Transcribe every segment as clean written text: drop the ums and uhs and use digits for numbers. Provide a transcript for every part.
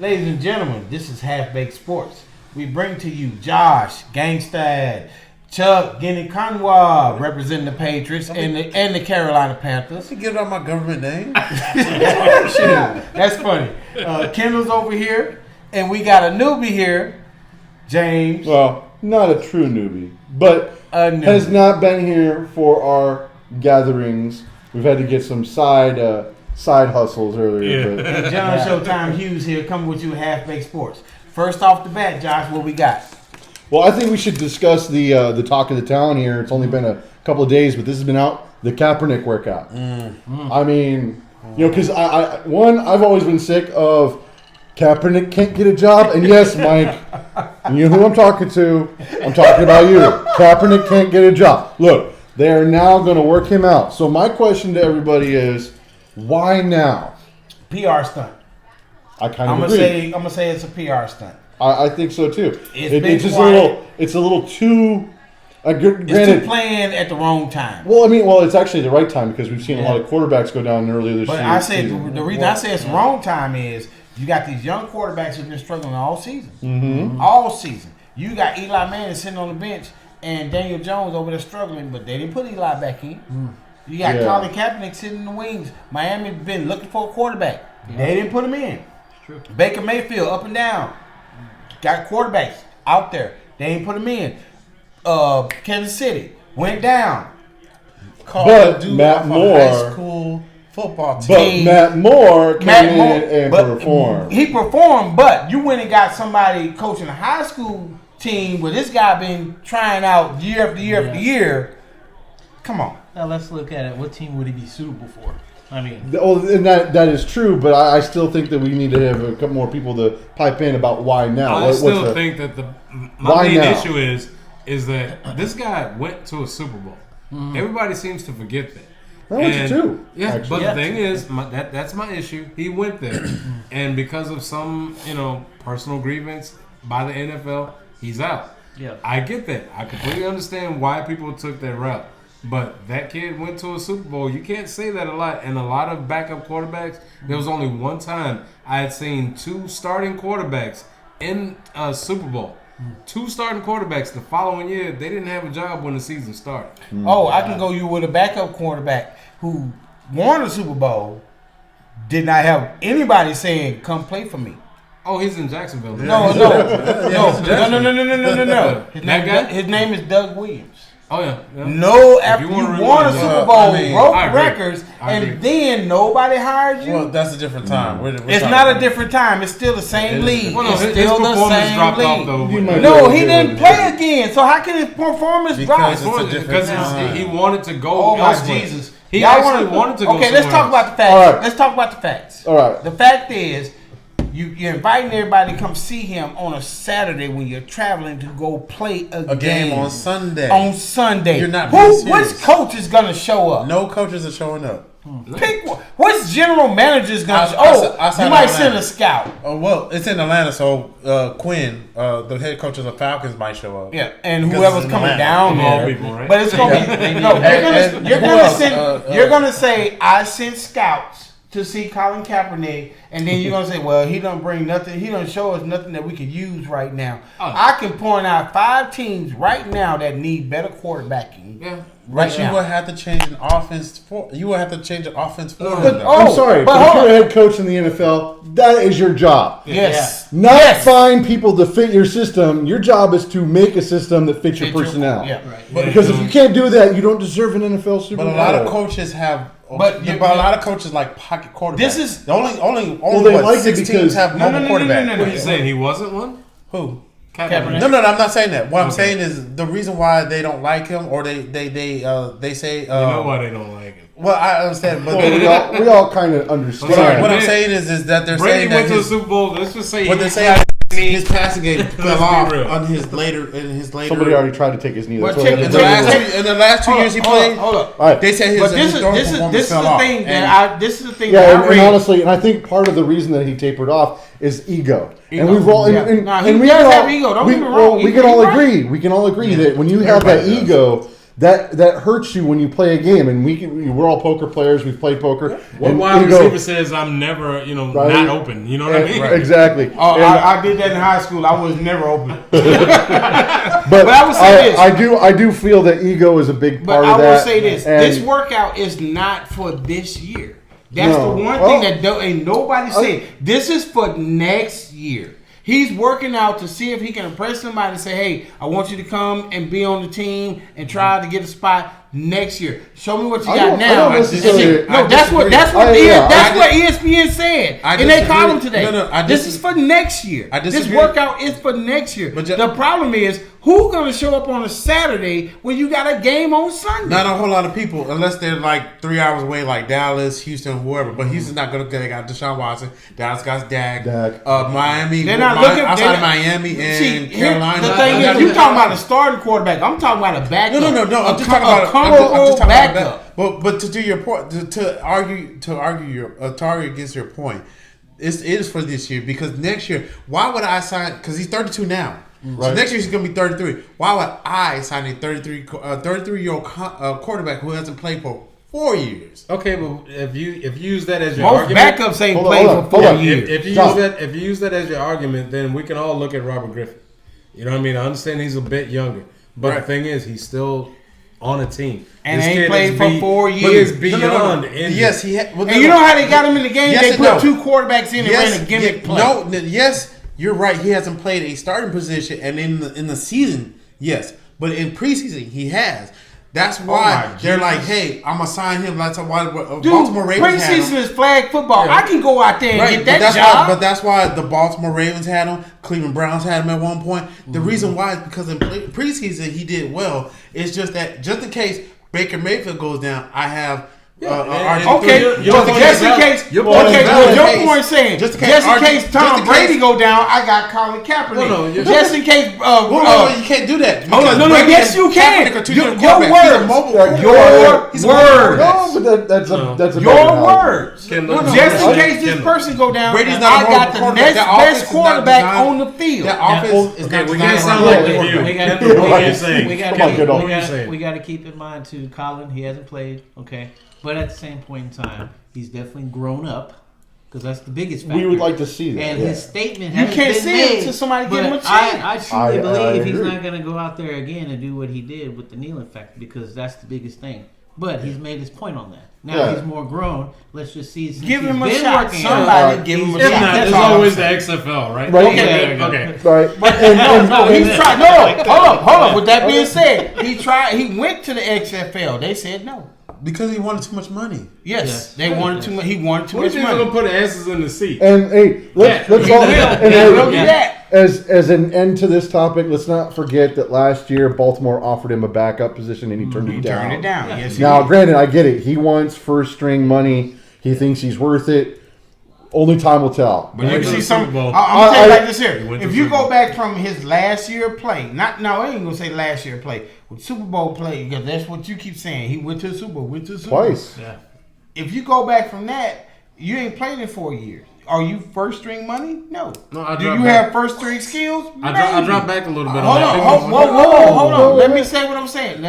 Ladies and gentlemen, this is Half-Baked Sports. We bring to you Josh, Gangstad, Chuck, Guinea Conwa, representing the Patriots and the Carolina Panthers. You get out my government name. That's funny. Kendall's over here, and we got a newbie here, James. Well, not a true newbie, but has not been here for our gatherings. We've had to get some side hustles earlier. But. And John Showtime Hughes here, coming with you, Half-Baked Sports. First off the bat, Josh, what we got? Well, I think we should discuss the talk of the town here. It's only been a couple of days, but this has been out. The Kaepernick workout. I mean, because I've always been sick of Kaepernick can't get a job. And yes, Mike, you know who I'm talking to. I'm talking about you. Kaepernick can't get a job. Look, they are now going to work him out. So my question to everybody is, why now? PR stunt. I kind of agree. I'm gonna say it's a PR stunt. I think so too. It's just it's a little too. Granted, it's too planned at the wrong time. Well, it's actually the right time because we've seen a lot of quarterbacks go down earlier this year. But I said the reason I say it's the wrong time is you got these young quarterbacks who've been struggling all season. Mm-hmm. All season. You got Eli Manning sitting on the bench and Daniel Jones over there struggling, but they didn't put Eli back in. You got Colin Kaepernick sitting in the wings. Miami been looking for a quarterback. They didn't put him in. True. Baker Mayfield up and down. Got quarterbacks out there. They ain't put him in. Kansas City went down. But Matt Moore, high school football team. But Matt Moore came in and performed. He performed, but you went and got somebody coaching a high school team where this guy been trying out year after year after year. Come on. Now let's look at it. What team would he be suitable for? I mean, and that is true, but I still think that we need to have a couple more people to pipe in about why now. I still think that my main issue is that this guy went to a Super Bowl. Mm-hmm. Everybody seems to forget that. I went to two. Yeah, actually. But the thing is, that's my issue. He went there, and because of some personal grievance by the NFL, he's out. Yeah, I get that. I completely understand why people took that route. But that kid went to a Super Bowl. You can't say that a lot. And a lot of backup quarterbacks, there was only one time I had seen two starting quarterbacks in a Super Bowl. Two starting quarterbacks the following year, they didn't have a job when the season started. Oh, I can go you with a backup quarterback who won a Super Bowl, did not have anybody saying, come play for me. Oh, he's in Jacksonville. No. His name is Doug Williams. Oh, yeah. No, after you won a Super Bowl, broke records, and then nobody hired you. Well, that's a different time. It's not a different time. It's still the same league. Well, it's still the same league. No, he didn't play again. So how can his performance drop? Because he wanted to go. Oh, my Jesus. He actually wanted to go. Okay, let's talk about the facts. All right. Let's talk about the facts. All right. The fact is, you're inviting everybody to come see him on a Saturday when you're traveling to go play a game on Sunday. On Sunday. You're not being serious. Which coach is going to show up? No coaches are showing up. Pick one. Which general manager is going to show up? You might send a scout. Oh, well, it's in Atlanta, so Quinn, the head coach of the Falcons, might show up. Yeah, and whoever's coming down there. People, right? But it's going to be... No, you're going to say, I sent scouts to see Colin Kaepernick, and then you're going to say, well, he don't bring nothing. He don't show us nothing that we could use right now. I can point out 5 teams right now that need better quarterbacking. Yeah. Right but now. You would have to change an offense for him. I'm sorry, but if you're a head coach in the NFL, that is your job. Yes. Not find people to fit your system. Your job is to make a system that fits your personnel. Because if you can't do that, you don't deserve an NFL Super Bowl. But a lot of coaches have... But a lot of coaches like pocket quarterbacks. This is... The only they like 6 teams have mobile quarterback. What are you saying? He wasn't one? Who? Kaepernick. No, I'm not saying that. What I'm saying is the reason why they don't like him, or they say. You know why they don't like him. Well, I understand, but we all kind of understand. What I'm saying is that they're Brady saying went that to the Super Bowl. Let's just say what they're saying. His passing game fell off on his later. Somebody already tried to take his knee. In the last 2 years he played. Hold up. All right. They said this is the thing that I and honestly, and I think part of the reason that he tapered off is ego. And we've all he does have ego. Don't get me wrong. We can all agree. We can all agree that when you have that ego, that hurts you when you play a game. And we're all poker players. We've played poker. What wide receiver says I'm never, right, not open? You know what I mean? Right, exactly. Oh, I did that in high school. I was never open. But I would say this. I do feel that ego is a big part of that. But I will say this. This workout is not for this year. That's the one thing that ain't nobody said. This is for next year. He's working out to see if he can impress somebody and say, hey, I want you to come and be on the team and try to get a spot next year. Show me what you got now. That's what ESPN said in their column today. This is for next year. This workout is for next year. But the problem is, who's going to show up on a Saturday when you got a game on Sunday? Not a whole lot of people, unless they're like 3 hours away, like Dallas, Houston, whoever. But Houston's not going to get. They got Deshaun Watson. Dallas got Dak. Miami. They're not looking outside of Miami and Carolina. The thing is, you talking about a starting quarterback. I'm talking about a backup. No. I'm just talking about a backup. But to do your point, to argue against your point, it is for this year because next year, why would I sign? Because he's 32 now. Right. So next year he's going to be 33. Why would I sign a 33-year-old quarterback who hasn't played for 4 years? Okay, but if you use that as your most argument, backups ain't played for 4 years. If you use that as your argument, then we can all look at Robert Griffin. You know what I mean? I understand he's a bit younger, but the thing is, he's still on a team and ain't played for 4 years. But he's beyond. Yes, he. And you know how they got him in the game? They put 2 quarterbacks in and ran a gimmick play. Yes. You're right. He hasn't played a starting position, and in the season, yes, but in preseason he has. That's why they're like, "Hey, I'm gonna sign him." That's why Baltimore Ravens preseason is flag football. Yeah. I can go out there and get that job. But that's why the Baltimore Ravens had him. Cleveland Browns had him at one point. The reason why is because in preseason he did well. It's just that just in case Baker Mayfield goes down, I have. Your point saying just in case Tom Brady go down, I got Colin Kaepernick. Just in case, you can't do that. Yes, you can. Your words. Just in case this person go down, I got the next best quarterback on the field. That offense is not. We can't sound like we got to keep in mind too, Colin. He hasn't played. Okay. But at the same point in time, he's definitely grown up because that's the biggest factor. We would like to see that. And his statement you can't see it until somebody give him a chance. I truly believe he's not going to go out there again and do what he did with the kneeling factor because that's the biggest thing. But he's made his point on that. Now he's more grown. Let's just see. Give him a shot. Somebody give him a shot. That's always the XFL, right? Okay. Right. But he's tried. Hold on. With that being said, he tried. He went to the XFL. They said no. Because he wanted too much money. Yes. They wanted too much. He wanted too much money. Going to put asses in the seat. And hey, let's all. As an end to this topic, let's not forget that last year Baltimore offered him a backup position and he turned it down. Yes, now, granted, I get it. He wants first string money. He thinks he's worth it. Only time will tell. But you see some. I'm gonna tell you like this here. If you go back from his last year play, I ain't gonna say last year play. With Super Bowl play, because that's what you keep saying. He went to the Super Bowl. Twice. Yeah. If you go back from that, you ain't played in 4 years. Are you first string money? No. Do you have first string skills? I dropped back a little bit. Hold on. Let me say what I'm saying.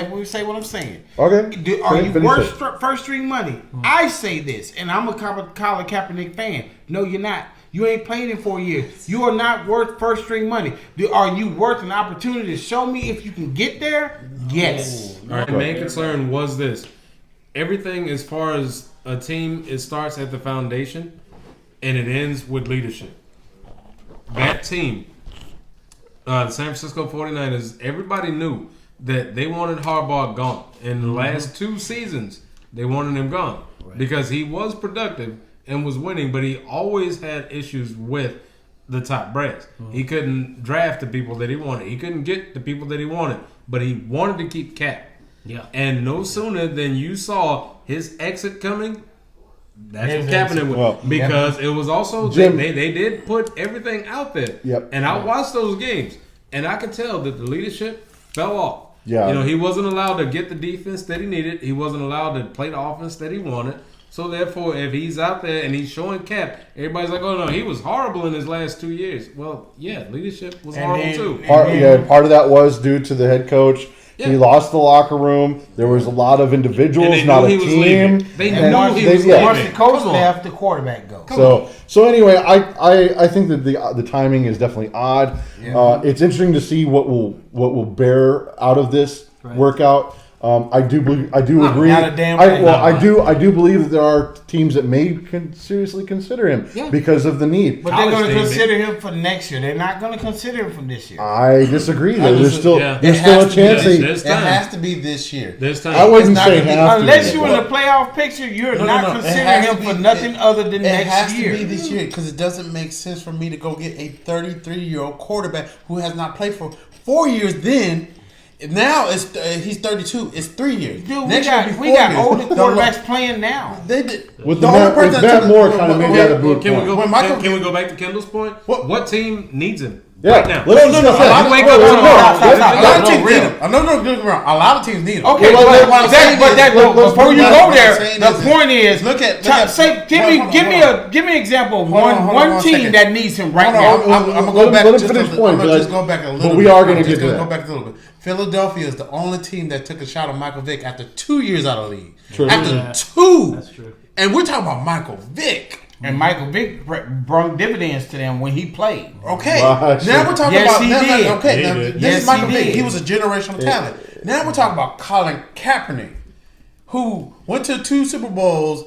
Okay. Are you worth first string money? I say this, and I'm a Colin Kaepernick fan. No, you're not. You ain't played in 4 years. You are not worth first string money. Are you worth an opportunity to show me if you can get there? Yes. All right. The main concern was this. Everything as far as a team, it starts at the foundation and it ends with leadership. That team, the San Francisco 49ers, everybody knew that they wanted Harbaugh gone. In the last 2 seasons, they wanted him gone because he was productive and was winning, but he always had issues with the top brass. He couldn't draft the people that he wanted. He couldn't get the people that he wanted, but he wanted to keep Cap. Yeah. And no sooner than you saw his exit coming, that's what's happening with because it was also Jim, they did put everything out there. Yep. And I watched those games, and I could tell that the leadership fell off. Yeah. He wasn't allowed to get the defense that he needed. He wasn't allowed to play the offense that he wanted. So, therefore, if he's out there and he's showing Cap, everybody's like, oh, no, he was horrible in his last 2 years. Well, yeah, leadership was horrible, too. Part of that was due to the head coach. He lost the locker room. There was a lot of individuals, not a team. They knew he was leaving. Once the coach left, the quarterback goes. So anyway, I think that the timing is definitely odd. Yeah. It's interesting to see what will bear out of this workout. I do agree. Not a damn thing. I do believe that there are teams that may seriously consider him because of the need. But they're going to consider him for next year. They're not going to consider him from this year. I disagree. There's still a chance. It has to be this year. There's time. I wouldn't say unless you're in the playoff picture, you're not considering him for nothing other than next year. It has to be this year because it doesn't make sense for me to go get a 33-year-old quarterback who has not played for 4 years. Then. Now he's 32. It's 3 years. Dude, we got older quarterbacks playing now. They did. With Matt Moore kind of maybe at a boot Can we go back to Kendall's point? What team needs him right now? A lot of teams need him. A lot of teams need him. Okay, before you go there, the point is, give me an example of one team that needs him right now. I'm gonna go back. Let him finish point. Just go back a little bit. But we are going to get to that. Go back a little bit. Philadelphia is the only team that took a shot on Michael Vick after 2 years out of the league. True. After 2. That's true. And we're talking about Michael Vick. And Michael Vick brought dividends to them when he played. Okay. Now we're talking about... This is Michael Vick. Did. He was a generational talent. Now we're talking about Colin Kaepernick, who went to 2 Super Bowls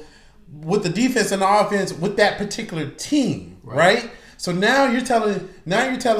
with the defense and the offense with that particular team, right? So now you're telling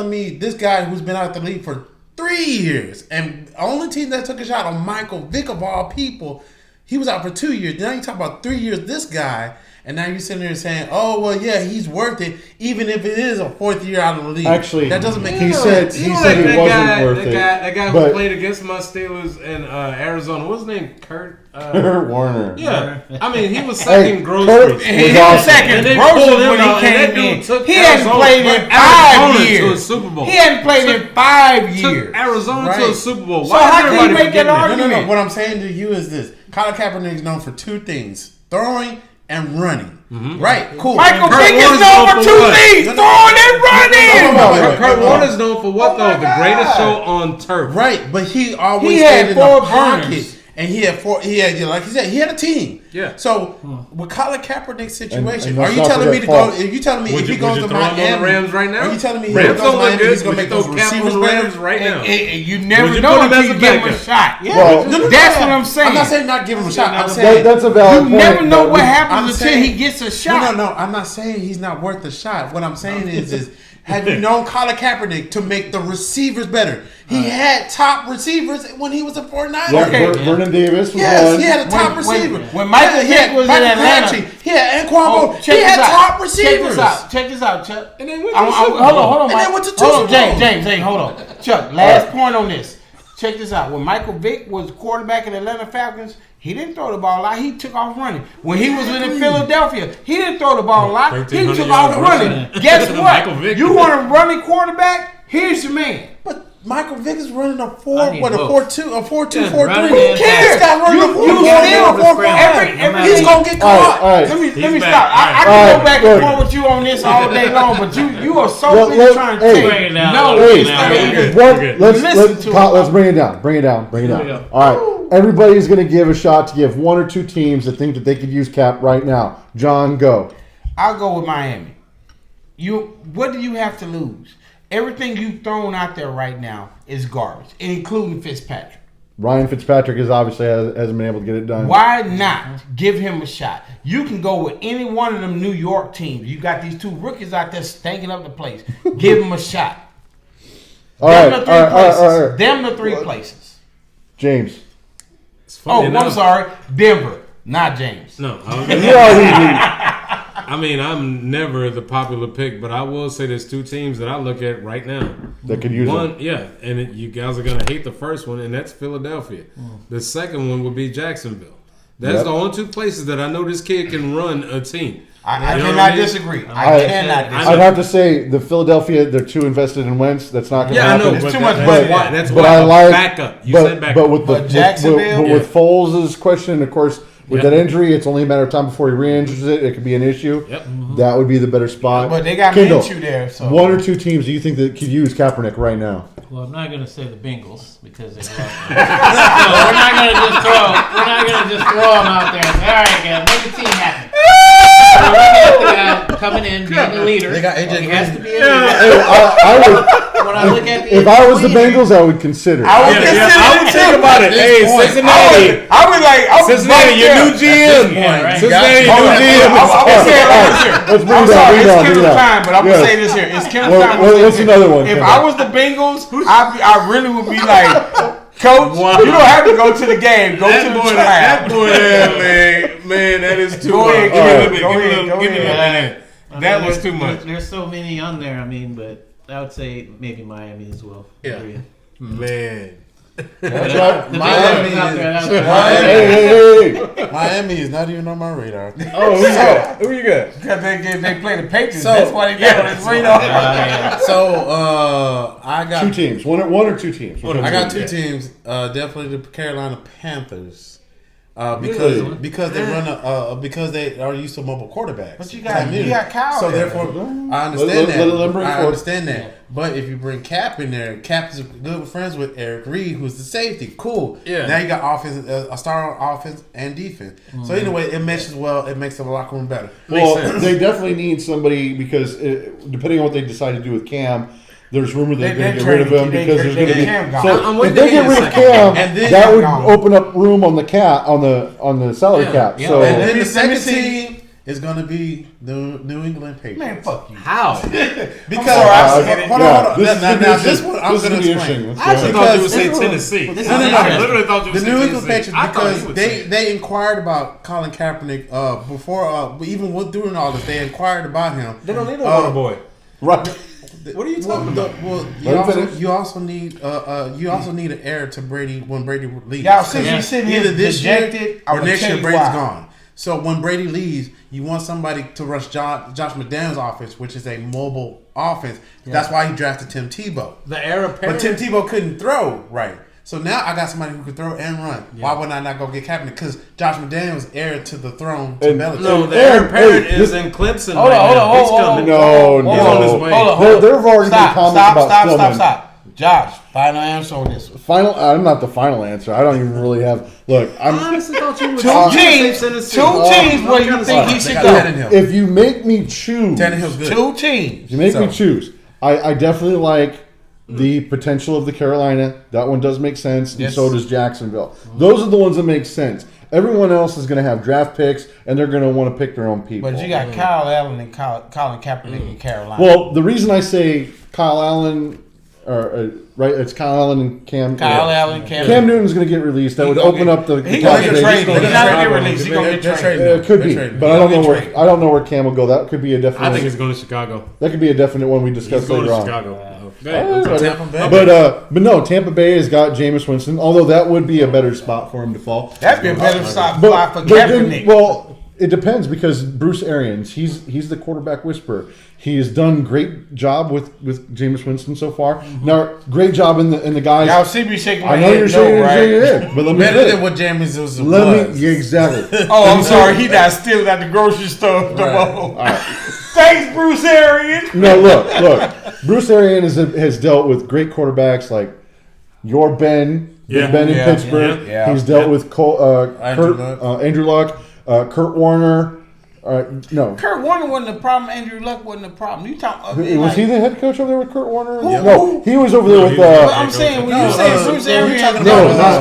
me this guy who's been out the league for 3 years, and the only team that took a shot on Michael Vick of all people, he was out for 2 years. Now you talk about 3 years, this guy, and now you're sitting there saying, "Oh well, yeah, he's worth it, even if it is a 4th year out of the league." Actually, that doesn't make he sense. He said he wasn't worth it. That guy who played against my Steelers in Arizona, what's his name? Kurt Warner. Yeah, I mean he was second groceries. He was second groceries when he came in. He hadn't played in 5 years. To a Super Bowl. He hadn't played in 5 years. Took Arizona to a Super Bowl. So how can you make that argument? No. What I'm saying to you is this: Colin Kaepernick is known for 2 things: throwing and running. Right, cool. Michael Vick is known for 2 things: throwing and running. Kurt Warner's known for what though? The greatest show on turf. Right, but he always stayed in the pocket. And he had like you said, he had a team. Yeah. So with Colin Kaepernick's situation, and are you telling me to go? Are you telling me if he goes to Miami, Rams right now? Are you telling me Rams don't look good? He's gonna make those receivers Rams right now. You never know until you give him a shot. Yeah, that's what I'm saying. I'm not saying not give him a shot. I'm saying that's a valid point. You never know what happens until he gets a shot. No. I'm not saying he's not worth the shot. What I'm saying is have you known Colin Kaepernick to make the receivers better? He had top receivers when he was a 49er. Yeah, Vernon Davis was one. He had a top receiver. When Michael Vick was in Atlanta. He had Anquan. He had top receivers. Check this out, Chuck. And then went hold on, Mike. And then went to 2 Hold on, James, hold on. Chuck, last point on this. Check this out. When Michael Vick was quarterback in the Atlanta Falcons, he didn't throw the ball a lot. He took off running. When he was in Philadelphia, he didn't throw the ball a lot. He took off running. Guess what? You want a running quarterback? Here's your man. But Michael Vick is running a 4-2, a 4-2, 4-3. Who cares? He's gonna get caught. All right. Let me stop. I can go back and forth with you on this all day long, but you are so busy trying to take it. Let's bring it down. Bring it down. All right. Everybody's going to give a shot to give 1 or 2 teams that think that they could use Cap right now. John, go. I'll go with Miami. What do you have to lose? Everything you've thrown out there right now is garbage, including Fitzpatrick. Ryan Fitzpatrick is obviously hasn't been able to get it done. Why not give him a shot? You can go with any one of them New York teams. You got these 2 rookies out there stinking up the place. Give them a shot. All right. Them the 3 places. James. I'm sorry. Denver, not James. No. I mean, I'm never the popular pick, but I will say there's 2 teams that I look at right now that could use one. Them. Yeah, and you guys are gonna hate the first one, and that's Philadelphia. The second one would be Jacksonville. That's the only 2 places that I know this kid can run a team. I cannot disagree. I cannot disagree. I'd have to say the Philadelphia, they're too invested in Wentz. That's not going to happen. I know. It's too much money. That's why I like backup. You said backup. But with Jacksonville, with Foles' question, of course, with that injury, it's only a matter of time before he re-injures it. It could be an issue. Yep. That would be the better spot. But they got Kendall, Minshew there. So 1 or 2 teams do you think that could use Kaepernick right now? Well, I'm not going to say the Bengals because they lost. So we're not going to just throw them out there and say, all right, guys, make the team happen. So we're looking at the guy coming in, being the leader. They got AJ He has to Green. be a leader. When I look at If I was the Bengals, I would consider it. I would think about it. Hey, Cincinnati. I was like, Cincinnati, your new GM. right. Cincinnati, your new GM. I'm gonna say it right here. Let's bring I'm it sorry, down, it's bring it Kenneth down. time, but I'm gonna Yes. say this here. It's Kenneth Well, time. what's another one? If Kenneth? I was the Bengals, I really would be like, Coach, you don't have to go to the game. Go to the trial. That boy there, man, that is too Go much. ahead, Give me a minute. That was too much. There's so many on there. I mean, but I would say maybe Miami as well. Yeah. Agreed. Man. Miami is not even on my radar. Oh, who you got? Because they play the Patriots. So- That's why they got on his radar. So I got Two teams. One or two teams. I got two teams. Definitely the Carolina Panthers. Because they run because they are used to mobile quarterbacks. But you got Kyle. So there. therefore, I understand Let them bring that. I forth. understand that. But if you bring Cap in there, Cap is good friends with Eric Reed, who's the safety. Cool. Yeah. Now you got offense, a star on offense and defense. So anyway, it meshes well. It makes the locker room better. Well, Makes sense. they definitely need somebody because depending on what they decide to do with Cam, there's rumor they're going to get rid of him because there's going to be. Cam gone. So I'm if with they you get in rid a of second. Cam, And then that would gone. open up room on the cap on the salary cap. yeah. So And then the Let me second see. team is going to be the New England Patriots. Man, fuck you. How? Because sorry, hold on. This one I'm This is going gonna to be explain. interesting. Let's I actually go. thought you would Because- say Tennessee. No. I literally thought you would The say New England Tennessee. Patriots, I thought because you would say they inquired about Colin Kaepernick before, even doing all this, they inquired about him. They don't need a water boy. Right. What are you talking about? Well, Let him finish. you also need an heir to Brady when Brady leaves. Y'all, since you sitting here Either this year dejected, or I'm next gonna year, tell you Brady's why. gone. So when Brady leaves, you want somebody to rush Josh McDaniels' offense, which is a mobile offense. That's why he drafted Tim Tebow. The heir But apparent. Tim Tebow couldn't throw right. So now I got somebody who can throw and run. Why wouldn't I not go get Kaepernick? Because Josh McDaniels heir to the throne to And- Belichick. No, the Aaron, heir apparent hey, is this- in Clemson. Hold right on, now. He's coming. No, He's on his way. Hold on. There have already been comments about Stillman. Stop. Josh, final answer on this one. Final. I'm not the final answer. I don't even really have. Look, I I'm. honestly thought you would Two say teams Tennessee. where you think he They should got go. Tannehill. If you make me choose, Tannehill's good. Two teams. if you make me So- choose, I definitely like the potential of the Carolina. That one does make sense, and Yes. so does Jacksonville. Those are the ones that make sense. Everyone else is going to have draft picks, and they're going to want to pick their own people. But you got Kyle Allen and Colin Kaepernick in Carolina. Well, the reason I say Kyle Allen, right, it's Kyle Allen and Cam. Kyle Allen, Cam Newton's going to get released. That would open up the He cap gonna get space. traded. He's not gonna get They're released. He's gonna get They're traded. trading. It could be, They're trading. but I don't know They're where trading. I don't know where Cam will go. That could be a I definite. think he's going to Chicago. That could be a definite one we discuss He's going later to on. Chicago. Tampa Bay. But no, Tampa Bay has got Jameis Winston. Although that would be a better spot for him to fall. That'd be a better spot for then, Kaepernick. well, it depends because Bruce Arians, he's the quarterback whisperer. He has done great job with Jameis Winston so far. Now, great job in the guys. Y'all see me shaking my I know head, you're no, shaking right? your head, but let me Better finish. than what James was. Yeah, exactly. Oh, I'm sorry. He not still at the grocery store. Right. Thanks, Bruce Arians. No, look. Bruce Arians has dealt with great quarterbacks like your Ben, Big Ben in Yeah. Pittsburgh. Yeah. He's dealt with Andrew Luck. Andrew Luck, Kurt Warner. No. Kurt Warner wasn't the problem. Andrew Luck wasn't the problem. You talking? Was he the head coach over there with Kurt Warner? Who? No, he was over there with. But I'm saying when you say Bruce Arians,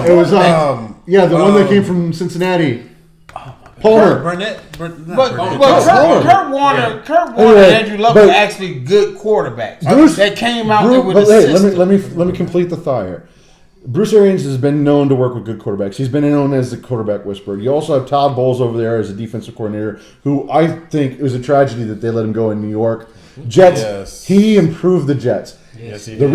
It was the one that came from Cincinnati. Palmer. Burnett. But Warner. Kurt Warner, Anyway, and Andrew Luck but- were actually good quarterbacks. Bruce- That came out there with But a hey, system. let me complete the thought here. Bruce Arians has been known to work with good quarterbacks. He's been known as the quarterback whisperer. You also have Todd Bowles over there as a defensive coordinator, who I think it was a tragedy that they let him go in New York. Jets. Yes. He improved the Jets. Yes, he The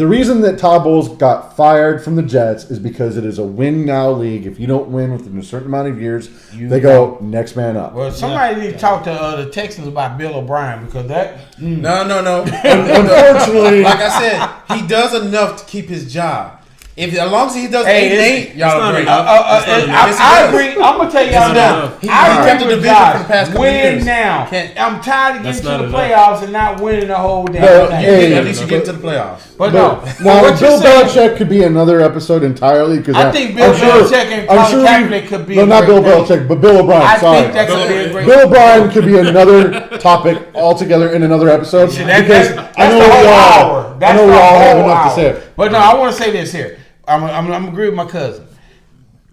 reason that Todd Bowles got fired from the Jets is because it is a win now league. If you don't win within a certain amount of years, they go next man up. Well, somebody need to talk to the Texans about Bill O'Brien because that. No. Unfortunately, Like I said, he does enough to keep his job. If as long as he does 8-8, y'all agree. I agree. I'm gonna tell y'all now. I agree with Josh. Win now. I'm tired of getting to the playoffs and not winning the whole damn thing. At least you get to the playoffs. But no. Now, Bill Belichick could be another episode entirely because I think Bill Belichick and Colin Kaepernick could be. No, not Bill Belichick, but Bill O'Brien. I think that could be a great. Bill O'Brien could be another topic altogether in another episode because I know we all have enough to say. But no, I want to say this here. I'm agree with my cousin,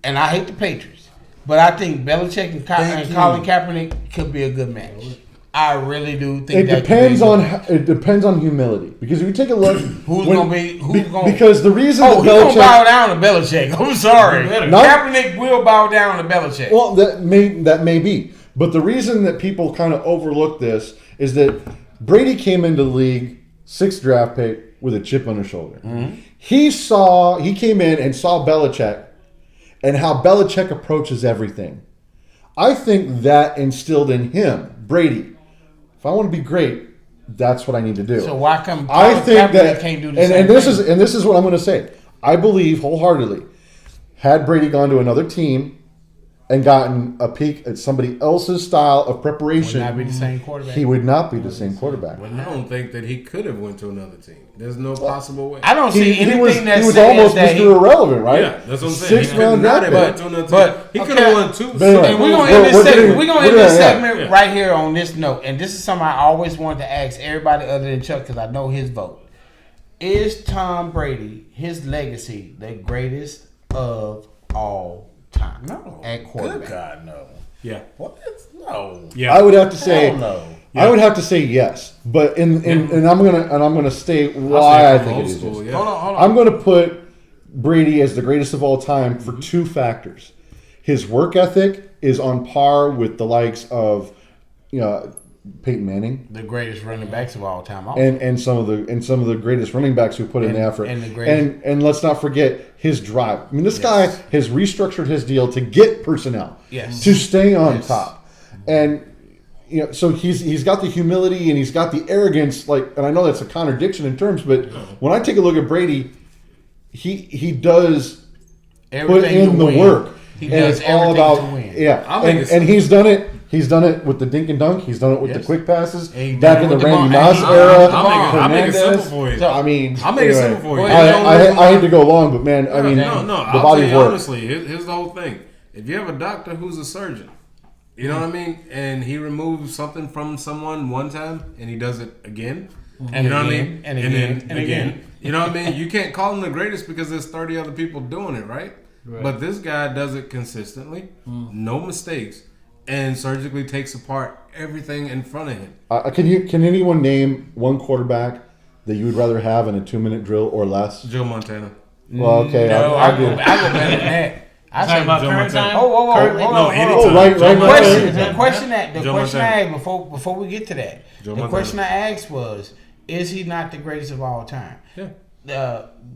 and I hate the Patriots, but I think Belichick and Colin Kaepernick could be a good match. I really do think it depends on humility because if you take a look, who's going because the reason he's gonna bow down to Belichick. I'm sorry, Kaepernick will bow down to Belichick. Well, that may be, but the reason that people kind of overlook this is that Brady came into the league 6th draft pick with a chip on his shoulder. Mm-hmm. He came in and saw Belichick and how Belichick approaches everything. I think that instilled in him, Brady, if I want to be great, that's what I need to do. So why come I think that can't do the same thing? This is what I'm going to say. I believe wholeheartedly, had Brady gone to another team and gotten a peek at somebody else's style of preparation, would not be the same quarterback. He would not be the same quarterback. I don't think that he could have went to another team. There's no possible way. I don't see anything that he was almost Mr. Irrelevant, right? Yeah, that's what I'm saying. 6th round draft pick. But he could have won 2. And we're gonna end this segment right here on this note. And this is something I always wanted to ask everybody other than Chuck because I know his vote. Is Tom Brady, his legacy, the greatest of all time? No. At quarterback. Good God, no. Yeah. What? No. Yeah. I would have to say no. Yeah. I would have to say yes, but and I'm gonna state why I think it is. Yeah. Hold on. I'm gonna put Brady as the greatest of all time for 2 factors. His work ethic is on par with the likes of, Peyton Manning, the greatest running backs of all time, also. and some of the greatest running backs who put in the effort. And let's not forget his drive. I mean, this guy has restructured his deal to get personnel, to stay on top, and so he's got the humility and he's got the arrogance. And I know that's a contradiction in terms, but when I take a look at Brady, he does everything put in the work. He does all about to win. And he's done it. He's done it with the dink and dunk. He's done it with the quick passes. Back in the Randy Moss era. I'll make it simple for you. I mean, I'll make it simple for you. I hate to go long, but man, I mean, the body I'll tell you work. Honestly, here's the whole thing. If you have a doctor who's a surgeon, you know what I mean, and he removes something from someone one time and he does it again, and you know again, what I mean, and again. You know what I mean? You can't call him the greatest because there's 30 other people doing it, right? But this guy does it consistently, no mistakes, and surgically takes apart everything in front of him. Can anyone name one quarterback that you would rather have in a 2-minute drill or less? Joe Montana. Well, okay, No, I go better than that. I talking about current time? Hold on. Right. The question I asked before we get to that, the question I asked was, is he not the greatest of all time? Yeah.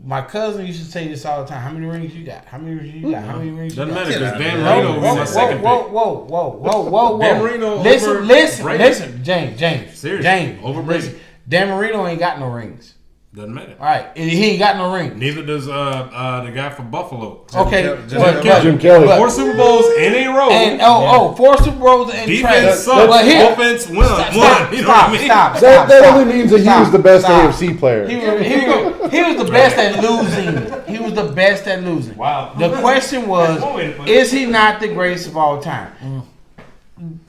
My cousin used to say this all the time. How many rings you got? How many rings you got? How many rings you got? Doesn't matter because Dan Marino was my second pick. Whoa. Dan Marino Listen, James. Seriously. James. Over Brady. Dan Marino ain't got no rings. Doesn't matter. All right. He ain't got no ring. Neither does the guy from Buffalo. Okay. Jim Kelly. 4 Super Bowls in a row. And 4 Super Bowls in defense sucks. Offense won. You know what I mean? That only means that he was the best AFC player. He was the best at losing. He was the best at losing. Wow. The question was, is he not the greatest of all time?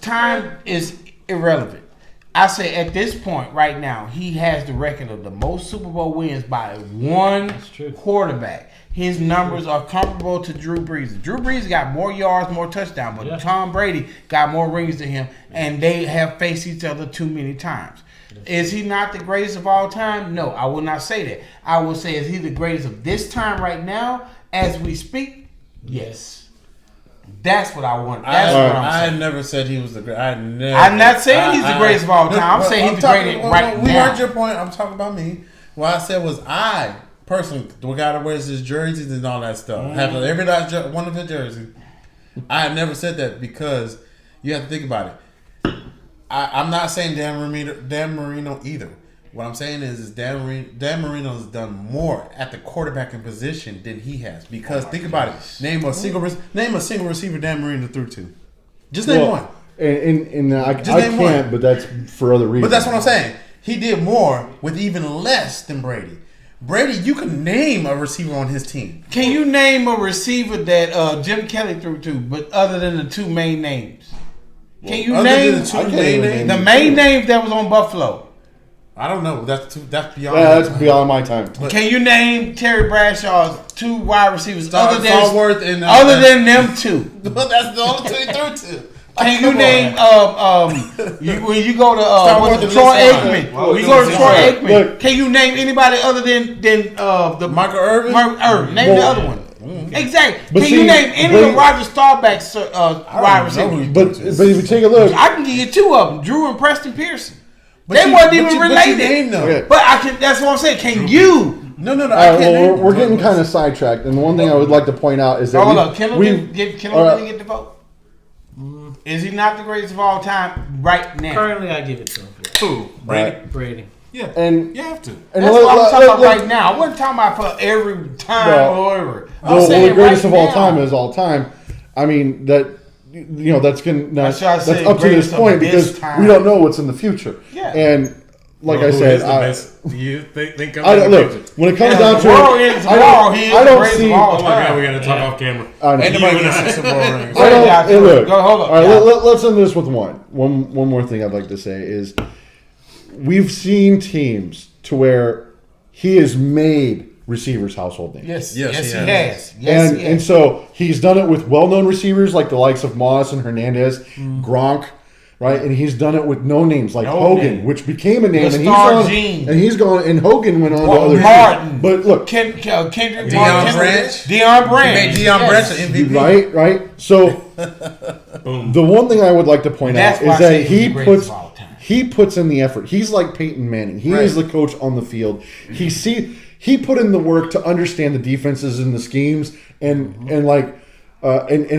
Time is irrelevant. I say at this point right now, he has the record of the most Super Bowl wins by one quarterback. His numbers are comparable to Drew Brees. Drew Brees got more yards, more touchdowns, but Tom Brady got more rings than him, and they have faced each other too many times. Is he not the greatest of all time? No, I will not say that. I will say, is he the greatest of this time right now as we speak? Yes. That's what I want. That's what I'm saying. I never said he was the greatest. I'm not saying he's the greatest of all time. I'm saying he's the greatest right now. We heard your point. I'm talking about me. What I said was I, personally, the guy that wears his jerseys and all that stuff. Have every one of his jerseys. I have never said that because you have to think about it. I'm not saying Dan Marino either. What I'm saying is Dan Marino has done more at the quarterbacking position than he has. Because think about it. Name a single receiver Dan Marino threw to. Just name one. And I can't, one. But that's for other reasons. But that's what I'm saying. He did more with even less than Brady. Brady, you can name a receiver on his team. Can you name a receiver that Jim Kelly threw to, but other than the two main names? Can you name the main names that was on Buffalo? I don't know. That's beyond. Yeah, that's beyond my time. But can you name Terry Bradshaw's two wide receivers other than them two? But that's the only two he threw to. Can you name when you go to Troy Aikman? When you go to Troy Aikman, can you name anybody other than the Michael Irvin? Name the other one. Exactly. Can you name any of Roger Staubach's wide receivers? But if you take a look, I can give you two of them: Drew and Preston Pearson. They wasn't even related. But I can. That's what I'm saying. Can you? No. I can't we're getting kind of sidetracked, and one thing I would like to point out is that hold up. Can really get the vote? Is he not the greatest of all time right now? Currently, I give it to him. Who? Brady. Yeah, and you have to. And that's what I'm talking about right now. I wasn't talking about for every time or whatever. The greatest of all time is all time. I mean that. That's up to this point because we don't know what's in the future. Yeah. And like I said, you think look when it comes down to it, I don't see. Oh my God, we got to talk off camera. Look, hold on. All right, let's end this with one more thing I'd like to say is we've seen teams to where he has made receivers household names. Yes, he has. And so he's done it with well-known receivers like the likes of Moss and Hernandez, Gronk, right? And he's done it with no names like Hogan, which became a name. And he's gone, and Hogan went on to other Martin. But look, Kendrick Deion Branch. He made Deion Branch an MVP. Right. So the one thing I would like to point out is that he puts in the effort. He's like Peyton Manning. He is the coach on the field. He put in the work to understand the defenses and the schemes and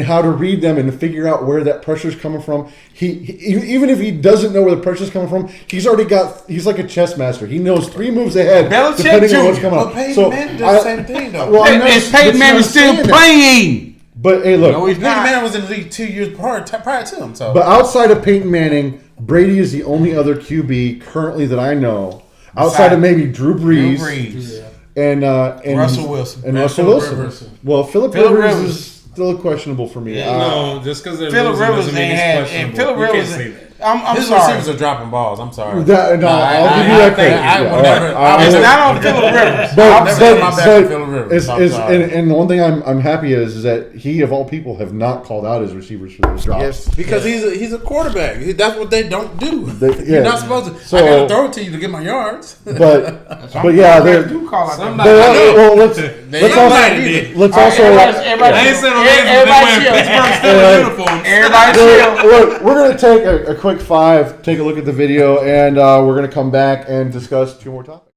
how to read them and figure out where that pressure's coming from. He even if he doesn't know where the pressure's coming from, he's like a chess master. He knows 3 moves ahead depending on what's coming up. Peyton Manning does the same thing though. Peyton Manning still playing. But hey, look, Peyton Manning was in the league 2 years prior to him. So, but outside of Peyton Manning, Brady is the only other QB currently that I know outside of maybe Drew Brees. And Russell Wilson. Russell Wilson. Well, Philip Rivers is still questionable for me. No, just because they're Philip losing Rivers doesn't mean he's questionable. Philip Rivers. You can't say that. I'm his sorry. receivers are dropping balls. I'm sorry. I'll give you that credit. It's not on Philip Rivers. And the one thing I'm happy is that he, of all people, have not called out his receivers for those drops. Yes, because he's a quarterback. That's what they don't do. You're not supposed to. So, I got to throw it to you to get my yards. But yeah, they do call out. Let's also. Everybody chill. Look, we're gonna take a quick 5. Take a look at the video, and we're going to come back and discuss 2 more topics.